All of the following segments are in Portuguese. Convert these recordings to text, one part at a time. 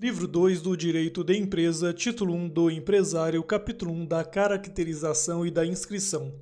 Livro 2 do Direito de Empresa, Título 1 do Empresário, Capítulo 1 da Caracterização e da Inscrição.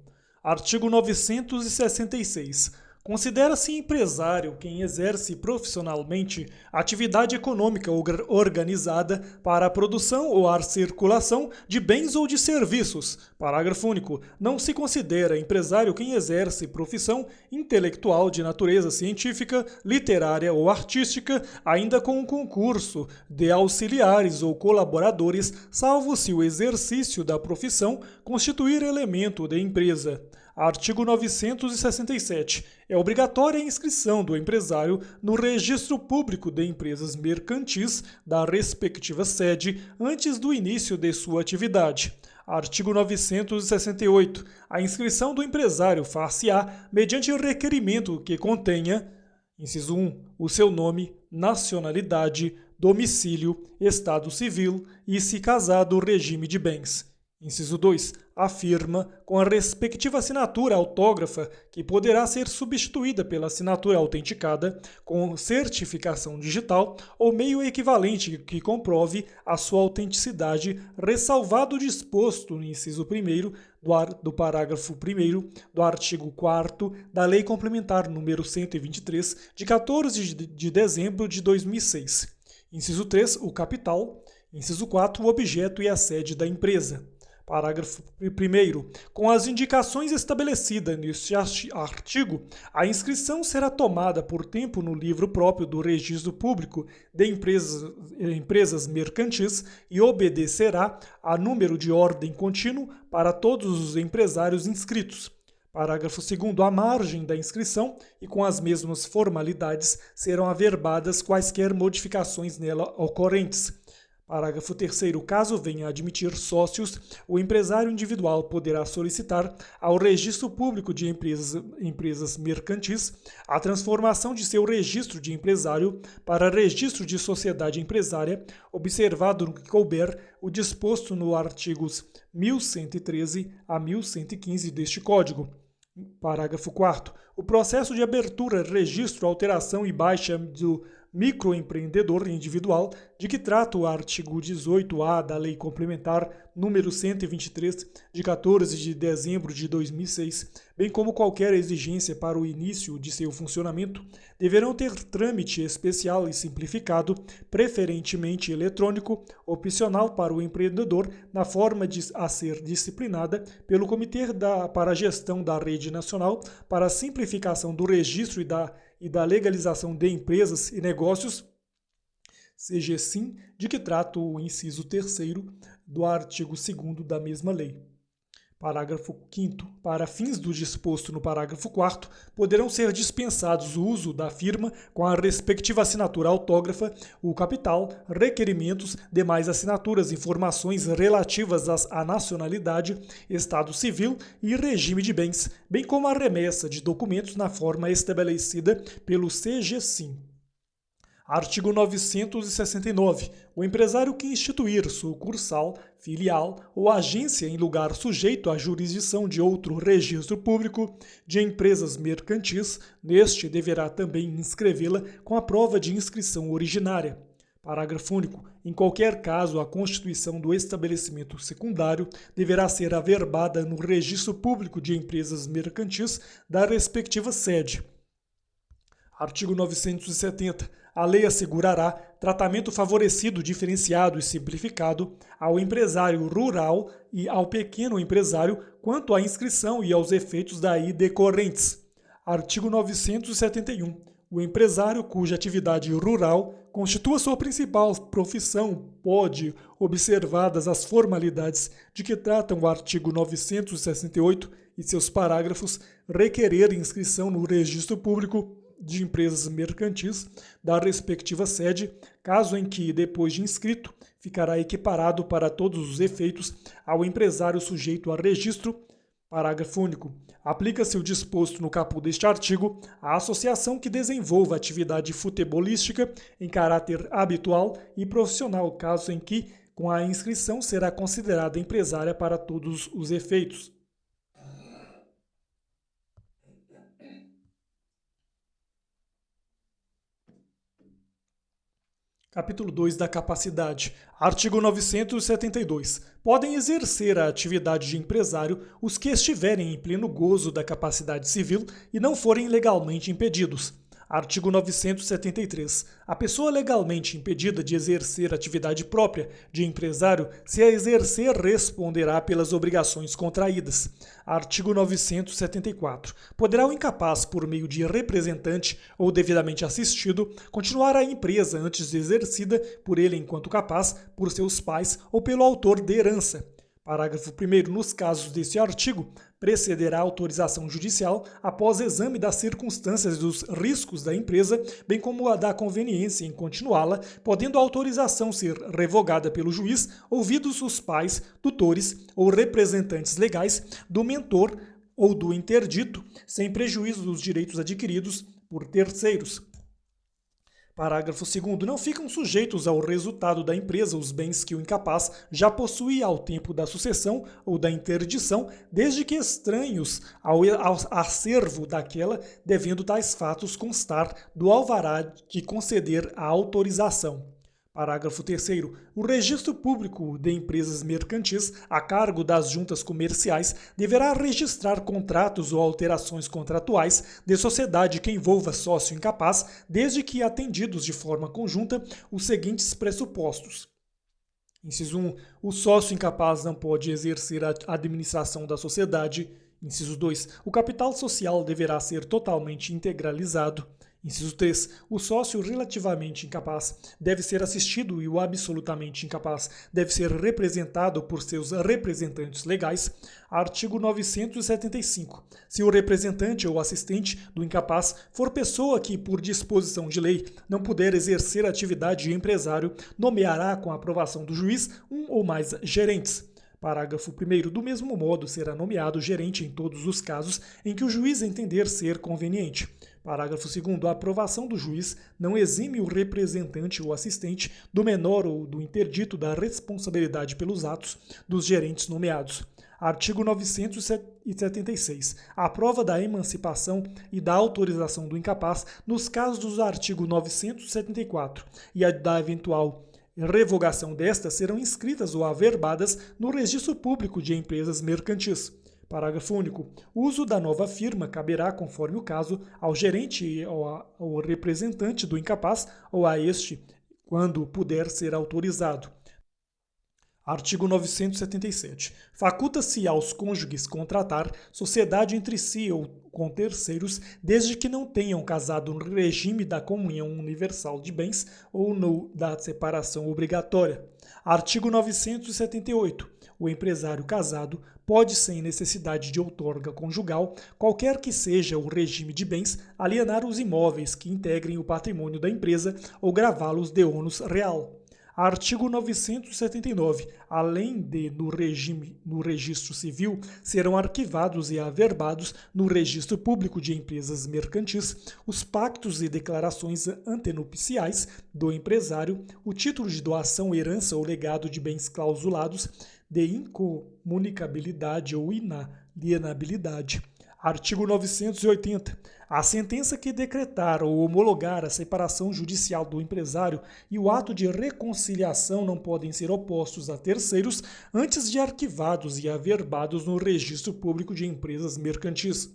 Artigo 966. Considera-se empresário quem exerce profissionalmente atividade econômica organizada para a produção ou a circulação de bens ou de serviços. Parágrafo único. Não se considera empresário quem exerce profissão intelectual de natureza científica, literária ou artística, ainda com um concurso de auxiliares ou colaboradores, salvo se o exercício da profissão constituir elemento de empresa. Artigo 967. É obrigatória a inscrição do empresário no Registro Público de Empresas Mercantis da respectiva sede antes do início de sua atividade. Artigo 968. A inscrição do empresário far-se-á mediante requerimento que contenha: inciso 1. O seu nome, nacionalidade, domicílio, estado civil e, se casado, regime de bens. Inciso 2. A firma, com a respectiva assinatura autógrafa, que poderá ser substituída pela assinatura autenticada, com certificação digital ou meio equivalente que comprove a sua autenticidade, ressalvado o disposto no inciso 1º do parágrafo 1º do artigo 4º da Lei Complementar nº 123, de 14 de dezembro de 2006. Inciso 3. O capital. Inciso 4. O objeto e a sede da empresa. Parágrafo 1º. Com as indicações estabelecidas neste artigo, a inscrição será tomada por tempo no livro próprio do Registro Público de Empresas Mercantis e obedecerá a número de ordem contínuo para todos os empresários inscritos. Parágrafo 2º. À margem da inscrição e com as mesmas formalidades serão averbadas quaisquer modificações nela ocorrentes. Parágrafo 3º. Caso venha a admitir sócios, o empresário individual poderá solicitar ao Registro Público de Empresas Mercantis a transformação de seu registro de empresário para registro de sociedade empresária, observado no que couber o disposto nos artigos 1113 a 1115 deste Código. Parágrafo 4º. O processo de abertura, registro, alteração e baixa do microempreendedor individual, de que trata o artigo 18-A da Lei Complementar número 123, de 14 de dezembro de 2006, bem como qualquer exigência para o início de seu funcionamento, deverão ter trâmite especial e simplificado, preferentemente eletrônico, opcional para o empreendedor, na forma a ser disciplinada pelo Comitê para a Gestão da Rede Nacional para a Simplificação do Registro e da Legalização de Empresas e Negócios, CGSIM, de que trata o inciso 3º do artigo 2º da mesma lei. Parágrafo 5º. Para fins do disposto no parágrafo 4º, poderão ser dispensados o uso da firma com a respectiva assinatura autógrafa, o capital, requerimentos, demais assinaturas, informações relativas à nacionalidade, estado civil e regime de bens, bem como a remessa de documentos na forma estabelecida pelo CGSIM. Artigo 969. O empresário que instituir sucursal, filial ou agência em lugar sujeito à jurisdição de outro registro público de empresas mercantis, neste deverá também inscrevê-la com a prova de inscrição originária. Parágrafo único. Em qualquer caso, a constituição do estabelecimento secundário deverá ser averbada no Registro Público de Empresas Mercantis da respectiva sede. Artigo 970. A lei assegurará tratamento favorecido, diferenciado e simplificado ao empresário rural e ao pequeno empresário quanto à inscrição e aos efeitos daí decorrentes. Artigo 971. O empresário cuja atividade rural constitua sua principal profissão pode, observadas as formalidades de que tratam o artigo 968 e seus parágrafos, requerer inscrição no Registro Público de Empresas Mercantis da respectiva sede, caso em que, depois de inscrito, ficará equiparado para todos os efeitos ao empresário sujeito a registro. Parágrafo único. Aplica-se o disposto no caput deste artigo à associação que desenvolva atividade futebolística em caráter habitual e profissional, caso em que, com a inscrição, será considerada empresária para todos os efeitos. Capítulo 2 da capacidade. Artigo 972. Podem exercer a atividade de empresário os que estiverem em pleno gozo da capacidade civil e não forem legalmente impedidos. Artigo 973. A pessoa legalmente impedida de exercer atividade própria de empresário, se a exercer, responderá pelas obrigações contraídas. Artigo 974. Poderá o incapaz, por meio de representante ou devidamente assistido, continuar a empresa antes exercida por ele enquanto capaz, por seus pais ou pelo autor de herança. Parágrafo 1º. Nos casos deste artigo, precederá a autorização judicial após exame das circunstâncias e dos riscos da empresa, bem como a da conveniência em continuá-la, podendo a autorização ser revogada pelo juiz, ouvidos os pais, tutores ou representantes legais do mentor ou do interdito, sem prejuízo dos direitos adquiridos por terceiros. Parágrafo 2º. Não ficam sujeitos ao resultado da empresa os bens que o incapaz já possuía ao tempo da sucessão ou da interdição, desde que estranhos ao acervo daquela, devendo tais fatos constar do alvará que conceder a autorização. Parágrafo 3º. O registro público de empresas mercantis, a cargo das juntas comerciais, deverá registrar contratos ou alterações contratuais de sociedade que envolva sócio incapaz, desde que atendidos de forma conjunta os seguintes pressupostos. Inciso 1. O sócio incapaz não pode exercer a administração da sociedade. Inciso 2. O capital social deverá ser totalmente integralizado. Inciso 3. O sócio relativamente incapaz deve ser assistido e o absolutamente incapaz deve ser representado por seus representantes legais. Artigo 975. Se o representante ou assistente do incapaz for pessoa que, por disposição de lei, não puder exercer atividade de empresário, nomeará com a aprovação do juiz um ou mais gerentes. Parágrafo 1º. Do mesmo modo, será nomeado gerente em todos os casos em que o juiz entender ser conveniente. Parágrafo 2º. A aprovação do juiz não exime o representante ou assistente do menor ou do interdito da responsabilidade pelos atos dos gerentes nomeados. Artigo 976. A prova da emancipação e da autorização do incapaz, nos casos dos artigos 974 e a da eventual revogação destas, serão inscritas ou averbadas no Registro Público de Empresas Mercantis. Parágrafo único. O uso da nova firma caberá, conforme o caso, ao gerente ou ao representante do incapaz ou a este, quando puder ser autorizado. Artigo 977. Faculta-se aos cônjuges contratar sociedade entre si ou com terceiros, desde que não tenham casado no regime da comunhão universal de bens ou no da separação obrigatória. Artigo 978. O empresário casado pode, sem necessidade de outorga conjugal, qualquer que seja o regime de bens, alienar os imóveis que integrem o patrimônio da empresa ou gravá-los de ônus real. Artigo 979. Além de, no registro civil, serão arquivados e averbados no registro público de empresas mercantis os pactos e declarações antenupciais do empresário, o título de doação, herança ou legado de bens clausulados de incomunicabilidade ou inalienabilidade. Artigo 980. A sentença que decretar ou homologar a separação judicial do empresário e o ato de reconciliação não podem ser opostos a terceiros antes de arquivados e averbados no Registro Público de Empresas Mercantis.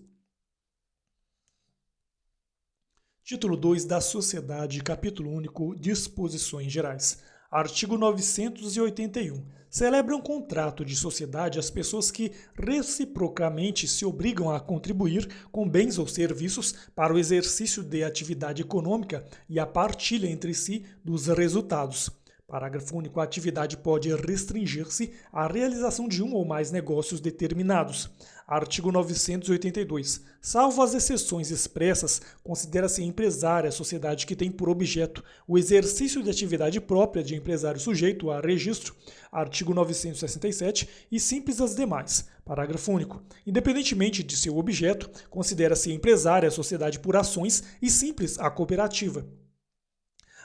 Título 2 da Sociedade, capítulo único, Disposições Gerais. Artigo 981. Celebram contrato de sociedade as pessoas que reciprocamente se obrigam a contribuir com bens ou serviços para o exercício de atividade econômica e a partilha entre si dos resultados. Parágrafo único. A atividade pode restringir-se à realização de um ou mais negócios determinados. Artigo 982. Salvo as exceções expressas, considera-se empresária a sociedade que tem por objeto o exercício de atividade própria de empresário sujeito a registro. Artigo 967. E simples as demais. Parágrafo único. Independentemente de seu objeto, considera-se empresária a sociedade por ações e simples a cooperativa.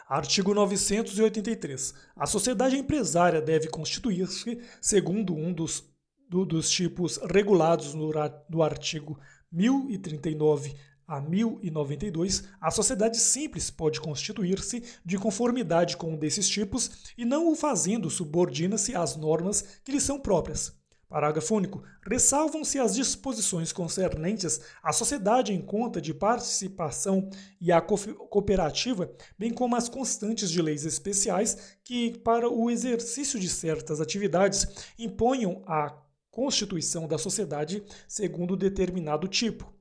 Artigo 983. A sociedade empresária deve constituir-se segundo um dos tipos regulados no artigo 1039 a 1092, a sociedade simples pode constituir-se de conformidade com um desses tipos e, não o fazendo, subordina-se às normas que lhe são próprias. Parágrafo único. Ressalvam-se as disposições concernentes à sociedade em conta de participação e à cooperativa, bem como as constantes de leis especiais que, para o exercício de certas atividades, imponham a constituição da sociedade segundo determinado tipo.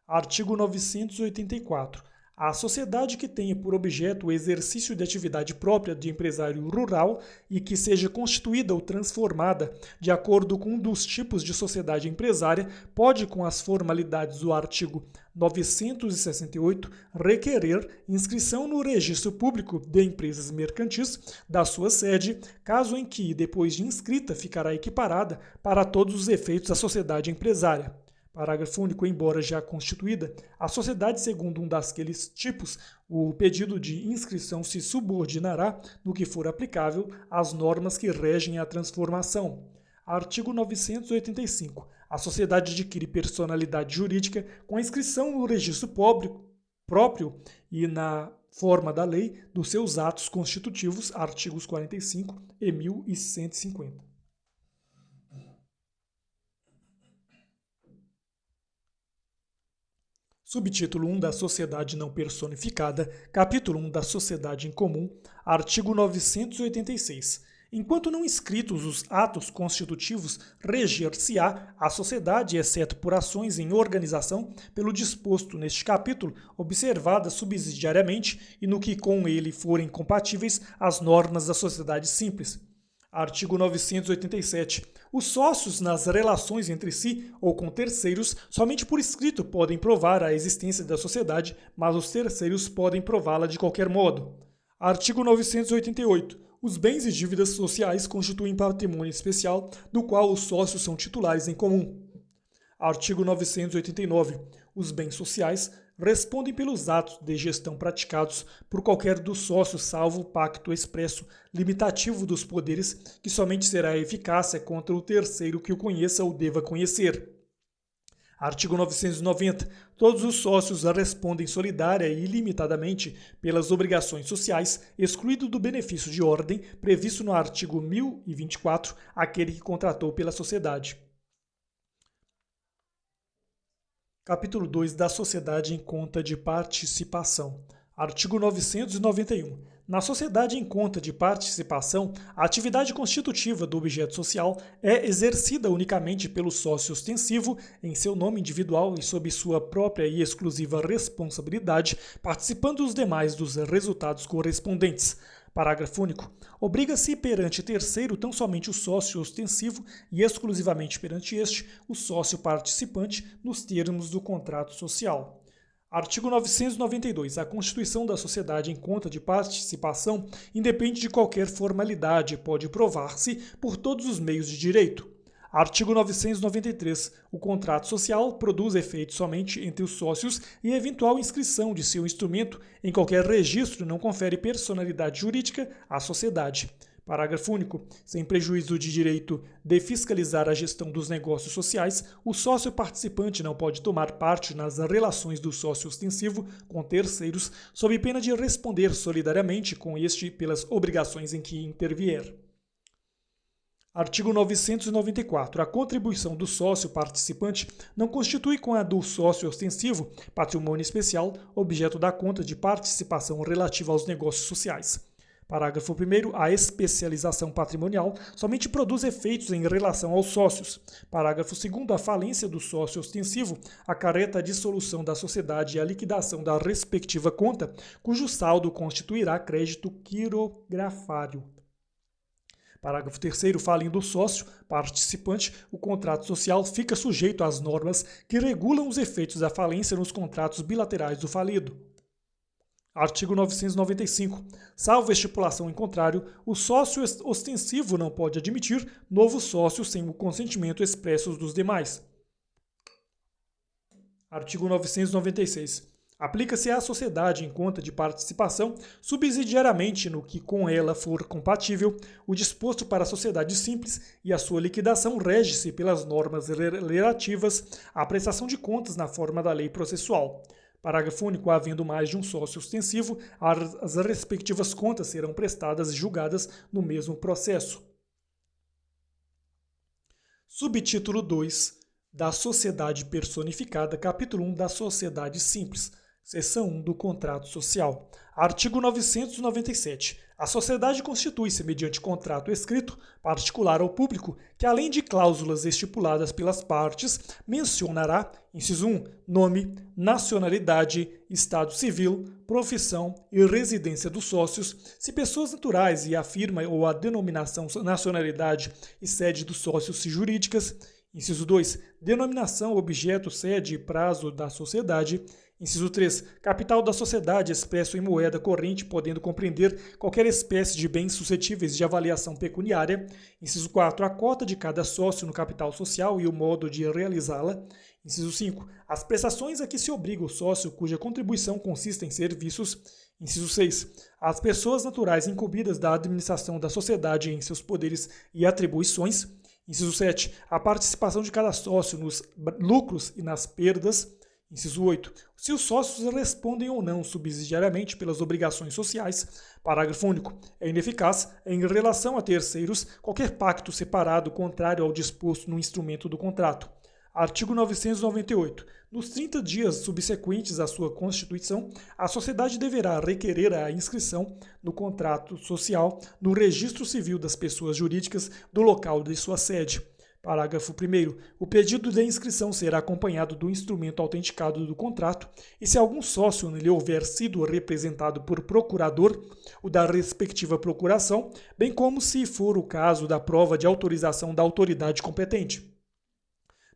Artigo 984. A sociedade que tenha por objeto o exercício de atividade própria de empresário rural e que seja constituída ou transformada de acordo com um dos tipos de sociedade empresária pode, com as formalidades do artigo 968, requerer inscrição no registro público de empresas mercantis da sua sede, caso em que, depois de inscrita, ficará equiparada para todos os efeitos à sociedade empresária. Parágrafo único. Embora já constituída, a sociedade, segundo um daqueles tipos, o pedido de inscrição se subordinará, no que for aplicável, às normas que regem a transformação. Artigo 985. A sociedade adquire personalidade jurídica com a inscrição no registro próprio e na forma da lei dos seus atos constitutivos, artigos 45 e 1150. Subtítulo 1 da Sociedade Não Personificada, Capítulo 1 da Sociedade em Comum, artigo 986. Enquanto não escritos os atos constitutivos, reger-se-á a sociedade, exceto por ações em organização, pelo disposto neste capítulo, observadas subsidiariamente e no que com ele forem compatíveis as normas da sociedade simples. Artigo 987. Os sócios, nas relações entre si ou com terceiros, somente por escrito podem provar a existência da sociedade, mas os terceiros podem prová-la de qualquer modo. Artigo 988. Os bens e dívidas sociais constituem patrimônio especial, do qual os sócios são titulares em comum. Artigo 989. Os bens sociais respondem pelos atos de gestão praticados por qualquer dos sócios, salvo o pacto expresso limitativo dos poderes, que somente será eficácia contra o terceiro que o conheça ou deva conhecer. Artigo 990. Todos os sócios respondem solidária e ilimitadamente pelas obrigações sociais, excluído do benefício de ordem previsto no artigo 1024, aquele que contratou pela sociedade. Capítulo 2 da Sociedade em Conta de Participação. Artigo 991. Na sociedade em conta de participação, a atividade constitutiva do objeto social é exercida unicamente pelo sócio ostensivo, em seu nome individual e sob sua própria e exclusiva responsabilidade, participando os demais dos resultados correspondentes. Parágrafo único. Obriga-se perante terceiro tão somente o sócio ostensivo e exclusivamente perante este o sócio participante nos termos do contrato social. Artigo 992. A constituição da sociedade em conta de participação independe de qualquer formalidade e pode provar-se por todos os meios de direito. Artigo 993. O contrato social produz efeito somente entre os sócios e a eventual inscrição de seu instrumento em qualquer registro não confere personalidade jurídica à sociedade. Parágrafo único. Sem prejuízo de direito de fiscalizar a gestão dos negócios sociais, o sócio participante não pode tomar parte nas relações do sócio ostensivo com terceiros, sob pena de responder solidariamente com este pelas obrigações em que intervier. Artigo 994. A contribuição do sócio participante não constitui com a do sócio ostensivo patrimônio especial, objeto da conta de participação relativa aos negócios sociais. Parágrafo 1º. A especialização patrimonial somente produz efeitos em relação aos sócios. Parágrafo 2º. A falência do sócio ostensivo acarreta a dissolução da sociedade e a liquidação da respectiva conta, cujo saldo constituirá crédito quirografário. Parágrafo 3º. Falindo o sócio participante, o contrato social fica sujeito às normas que regulam os efeitos da falência nos contratos bilaterais do falido. Artigo 995. Salvo estipulação em contrário, o sócio ostensivo não pode admitir novos sócios sem o consentimento expresso dos demais. Artigo 996. Aplica-se à sociedade em conta de participação, subsidiariamente no que com ela for compatível, o disposto para a sociedade simples e a sua liquidação rege-se pelas normas relativas à prestação de contas na forma da lei processual. Parágrafo único. Havendo mais de um sócio ostensivo, as respectivas contas serão prestadas e julgadas no mesmo processo. Subtítulo 2 da Sociedade Personificada, capítulo 1 da Sociedade Simples, seção 1 do Contrato Social. Artigo 997. A sociedade constitui-se mediante contrato escrito, particular ou público, que além de cláusulas estipuladas pelas partes, mencionará, inciso 1, nome, nacionalidade, estado civil, profissão e residência dos sócios, se pessoas naturais e afirma ou a denominação nacionalidade e sede dos sócios jurídicas. Inciso 2, denominação, objeto, sede e prazo da sociedade. Inciso 3, capital da sociedade expresso em moeda corrente, podendo compreender qualquer espécie de bens suscetíveis de avaliação pecuniária. Inciso 4, a cota de cada sócio no capital social e o modo de realizá-la. Inciso 5, as prestações a que se obriga o sócio cuja contribuição consiste em serviços. Inciso 6, as pessoas naturais incumbidas da administração da sociedade em seus poderes e atribuições. Inciso 7, a participação de cada sócio nos lucros e nas perdas. Inciso 8. Se os sócios respondem ou não subsidiariamente pelas obrigações sociais. Parágrafo único. É ineficaz, em relação a terceiros, qualquer pacto separado contrário ao disposto no instrumento do contrato. Artigo 998. Nos 30 dias subsequentes à sua constituição, a sociedade deverá requerer a inscrição no contrato social no registro civil das pessoas jurídicas do local de sua sede. Parágrafo 1º. O pedido de inscrição será acompanhado do instrumento autenticado do contrato e, se algum sócio nele houver sido representado por procurador, o da respectiva procuração, bem como, se for o caso, da prova de autorização da autoridade competente.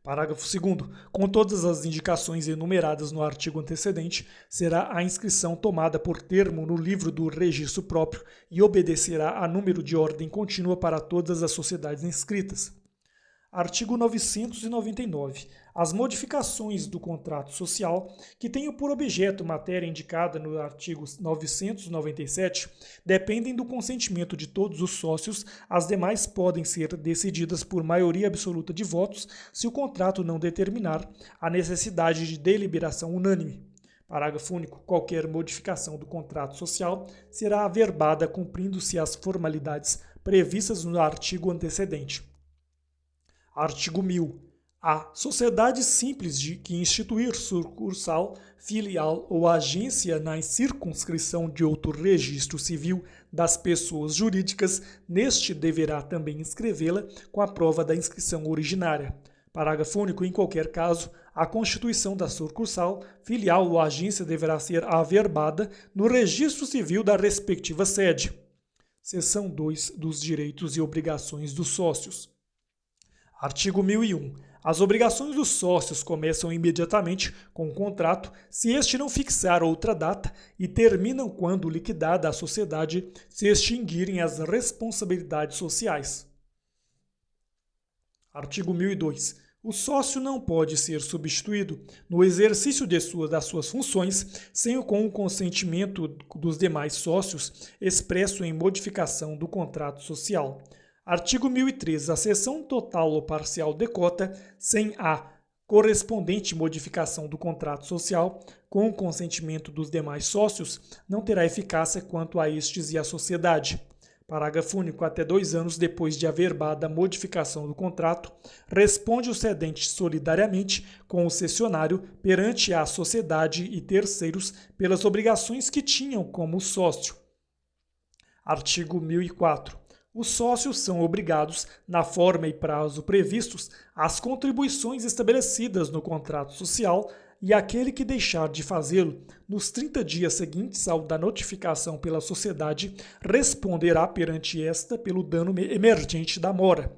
Parágrafo 2º. Com todas as indicações enumeradas no artigo antecedente, será a inscrição tomada por termo no livro do registro próprio e obedecerá a número de ordem contínua para todas as sociedades inscritas. Artigo 999. As modificações do contrato social que tenham por objeto matéria indicada no artigo 997 dependem do consentimento de todos os sócios. As demais podem ser decididas por maioria absoluta de votos se o contrato não determinar a necessidade de deliberação unânime. Parágrafo único. Qualquer modificação do contrato social será averbada cumprindo-se as formalidades previstas no artigo antecedente. Artigo 1000. A sociedade simples que instituir sucursal, filial ou agência na circunscrição de outro registro civil das pessoas jurídicas, neste deverá também inscrevê-la com a prova da inscrição originária. Parágrafo único. Em qualquer caso, a constituição da sucursal, filial ou agência deverá ser averbada no registro civil da respectiva sede. Seção 2 dos direitos e obrigações dos sócios. Artigo 1001. As obrigações dos sócios começam imediatamente com o contrato, se este não fixar outra data, e terminam quando, liquidada a sociedade, se extinguirem as responsabilidades sociais. Artigo 1002. O sócio não pode ser substituído no exercício das suas funções com o consentimento dos demais sócios expresso em modificação do contrato social. Artigo 1003. A cessão total ou parcial de cota, sem a correspondente modificação do contrato social, com o consentimento dos demais sócios, não terá eficácia quanto a estes e à sociedade. Parágrafo único. Até 2 anos depois de averbada a modificação do contrato, responde o cedente solidariamente com o cessionário perante a sociedade e terceiros pelas obrigações que tinham como sócio. Artigo 1004. Os sócios são obrigados, na forma e prazo previstos, às contribuições estabelecidas no contrato social, e aquele que deixar de fazê-lo nos 30 dias seguintes ao da notificação pela sociedade responderá perante esta pelo dano emergente da mora.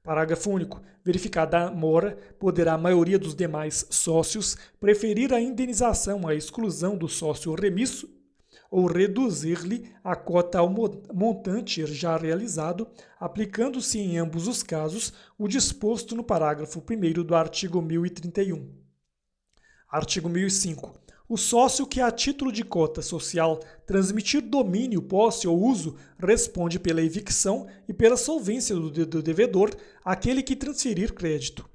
Parágrafo único. Verificada a mora, poderá a maioria dos demais sócios preferir a indenização à exclusão do sócio remisso ou reduzir-lhe a cota ao montante já realizado, aplicando-se em ambos os casos o disposto no parágrafo 1º do artigo 1031. Artigo 1005. O sócio que, a título de cota social, transmitir domínio, posse ou uso, responde pela evicção e pela solvência do devedor, aquele que transferir crédito.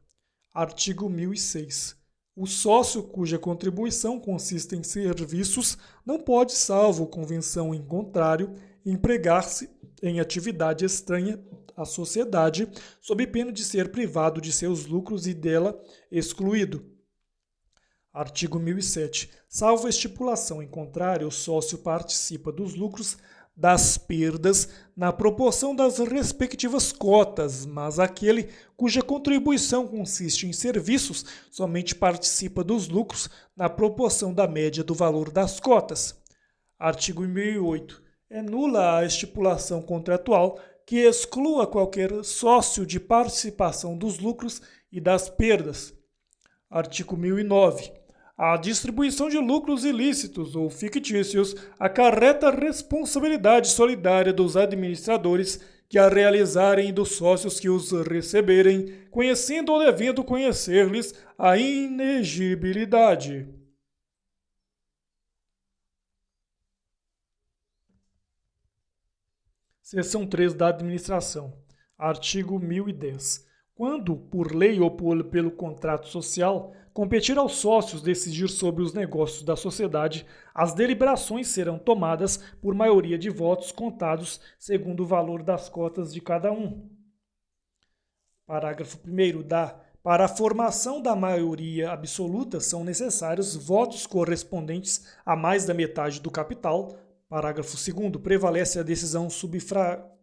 Artigo 1006. O sócio cuja contribuição consiste em serviços não pode, salvo convenção em contrário, empregar-se em atividade estranha à sociedade, sob pena de ser privado de seus lucros e dela excluído. Artigo 1007. Salvo estipulação em contrário, o sócio participa dos lucros das perdas na proporção das respectivas cotas, mas aquele cuja contribuição consiste em serviços somente participa dos lucros na proporção da média do valor das cotas. Artigo 1008. É nula a estipulação contratual que exclua qualquer sócio de participação dos lucros e das perdas. Artigo 1009. A distribuição de lucros ilícitos ou fictícios acarreta responsabilidade solidária dos administradores que a realizarem e dos sócios que os receberem, conhecendo ou devendo conhecer-lhes a inegibilidade. Seção 3 da Administração. Artigo 1010. Quando, por lei ou pelo contrato social, competir aos sócios decidir sobre os negócios da sociedade, as deliberações serão tomadas por maioria de votos contados segundo o valor das cotas de cada um. Parágrafo 1º. Para a formação da maioria absoluta são necessários votos correspondentes a mais da metade do capital. Parágrafo 2º. Prevalece a decisão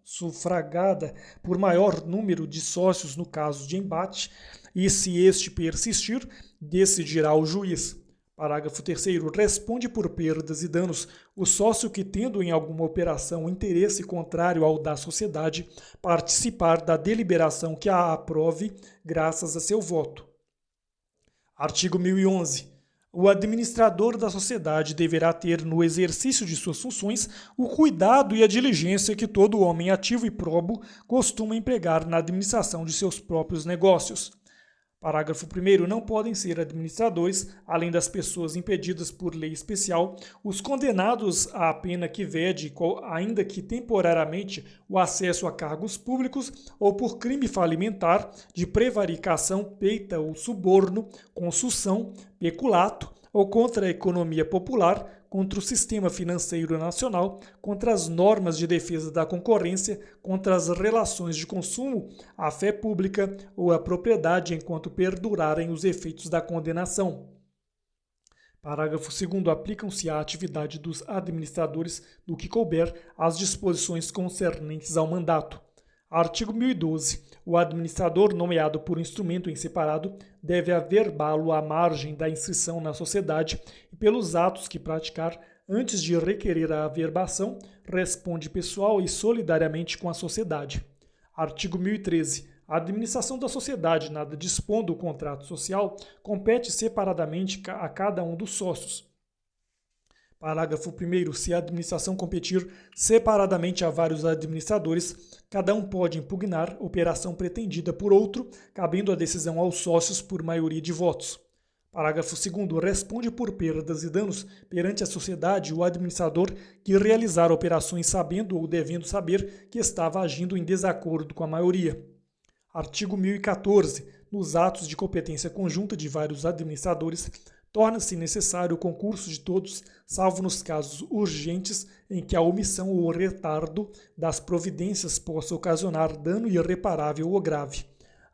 sufragada por maior número de sócios no caso de embate, e se este persistir, decidirá o juiz. Parágrafo 3º. Responde por perdas e danos o sócio que, tendo em alguma operação interesse contrário ao da sociedade, participar da deliberação que a aprove graças a seu voto. Artigo 1011. O administrador da sociedade deverá ter, no exercício de suas funções, o cuidado e a diligência que todo homem ativo e probo costuma empregar na administração de seus próprios negócios. Parágrafo 1º. Não podem ser administradores, além das pessoas impedidas por lei especial, os condenados à pena que vede, ainda que temporariamente, o acesso a cargos públicos ou por crime falimentar, de prevaricação, peita ou suborno, consussão, peculato ou contra a economia popular, contra o sistema financeiro nacional, contra as normas de defesa da concorrência, contra as relações de consumo, a fé pública ou a propriedade enquanto perdurarem os efeitos da condenação. Parágrafo 2º. Aplicam-se à atividade dos administradores, do que couber, as disposições concernentes ao mandato. Artigo 1012. O administrador nomeado por instrumento em separado deve averbá-lo à margem da inscrição na sociedade e pelos atos que praticar, antes de requerer a averbação, responde pessoal e solidariamente com a sociedade. Artigo 1013. A administração da sociedade, nada dispondo o contrato social, compete separadamente a cada um dos sócios. Parágrafo 1º. Se a administração competir separadamente a vários administradores, cada um pode impugnar operação pretendida por outro, cabendo a decisão aos sócios por maioria de votos. Parágrafo 2º. Responde por perdas e danos perante a sociedade o administrador que realizar operações sabendo ou devendo saber que estava agindo em desacordo com a maioria. Artigo 1014. Nos atos de competência conjunta de vários administradores, torna-se necessário o concurso de todos, salvo nos casos urgentes em que a omissão ou retardo das providências possa ocasionar dano irreparável ou grave.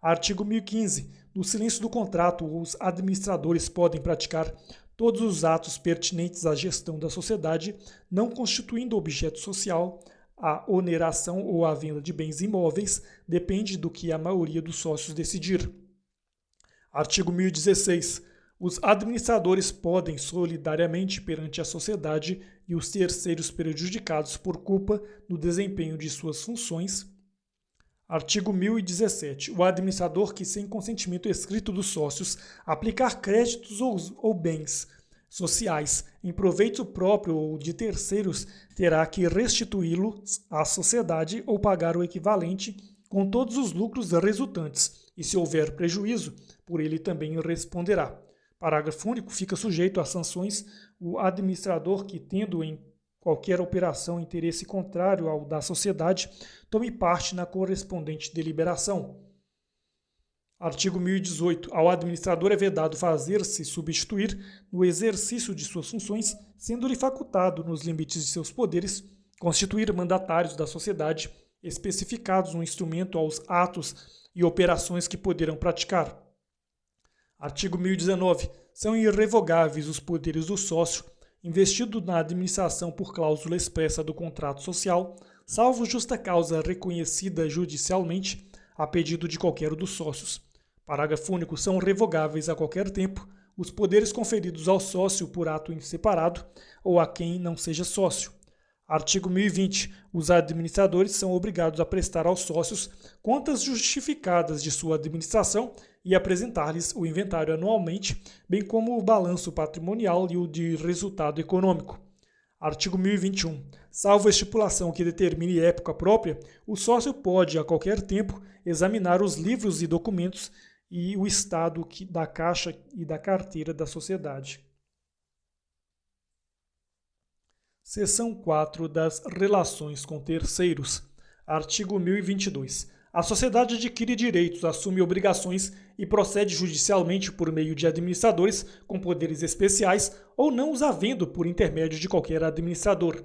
Artigo 1015. No silêncio do contrato, os administradores podem praticar todos os atos pertinentes à gestão da sociedade, não constituindo objeto social. A oneração ou a venda de bens imóveis depende do que a maioria dos sócios decidir. Artigo 1016. Os administradores podem, solidariamente perante a sociedade e os terceiros prejudicados por culpa no desempenho de suas funções. Artigo 1017. O administrador que, sem consentimento escrito dos sócios, aplicar créditos ou bens sociais em proveito próprio ou de terceiros, terá que restituí-los à sociedade ou pagar o equivalente com todos os lucros resultantes, e se houver prejuízo, por ele também responderá. Parágrafo único. Fica sujeito a sanções o administrador que, tendo em qualquer operação interesse contrário ao da sociedade, tome parte na correspondente deliberação. Artigo 1018. Ao administrador é vedado fazer-se substituir no exercício de suas funções, sendo-lhe facultado, nos limites de seus poderes, constituir mandatários da sociedade, especificados no instrumento aos atos e operações que poderão praticar. Artigo 1019. São irrevogáveis os poderes do sócio, investido na administração por cláusula expressa do contrato social, salvo justa causa reconhecida judicialmente, a pedido de qualquer dos sócios. Parágrafo único. São revogáveis a qualquer tempo os poderes conferidos ao sócio por ato em separado ou a quem não seja sócio. Artigo 1020. Os administradores são obrigados a prestar aos sócios contas justificadas de sua administração e apresentar-lhes o inventário anualmente, bem como o balanço patrimonial e o de resultado econômico. Artigo 1021. Salvo estipulação que determine época própria, o sócio pode, a qualquer tempo, examinar os livros e documentos e o estado da caixa e da carteira da sociedade. Seção 4 das relações com terceiros. Artigo 1022. A sociedade adquire direitos, assume obrigações e procede judicialmente por meio de administradores com poderes especiais ou não os havendo por intermédio de qualquer administrador.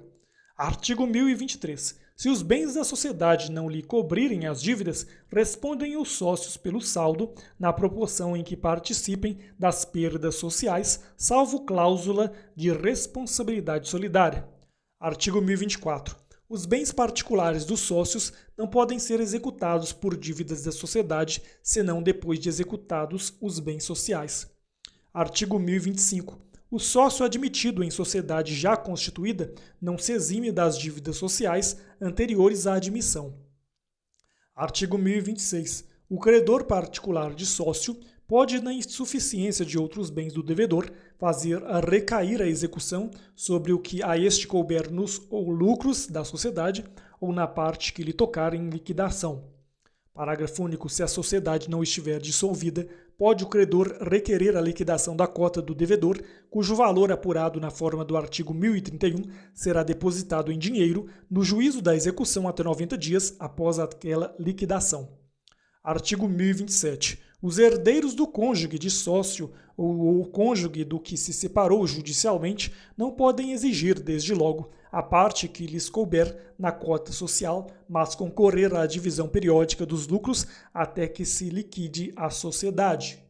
Artigo 1023. Se os bens da sociedade não lhe cobrirem as dívidas, respondem os sócios pelo saldo na proporção em que participem das perdas sociais, salvo cláusula de responsabilidade solidária. Artigo 1024. Os bens particulares dos sócios não podem ser executados por dívidas da sociedade, senão depois de executados os bens sociais. Artigo 1025. O sócio admitido em sociedade já constituída não se exime das dívidas sociais anteriores à admissão. Artigo 1026. O credor particular de sócio pode, na insuficiência de outros bens do devedor, fazer recair a execução sobre o que a este couber nos ou lucros da sociedade ou na parte que lhe tocar em liquidação. Parágrafo único. Se a sociedade não estiver dissolvida, pode o credor requerer a liquidação da cota do devedor, cujo valor apurado na forma do artigo 1031 será depositado em dinheiro no juízo da execução até 90 dias após aquela liquidação. Artigo 1027. Os herdeiros do cônjuge de sócio ou o cônjuge do que se separou judicialmente não podem exigir, desde logo, a parte que lhes couber na cota social, mas concorrer à divisão periódica dos lucros até que se liquide a sociedade.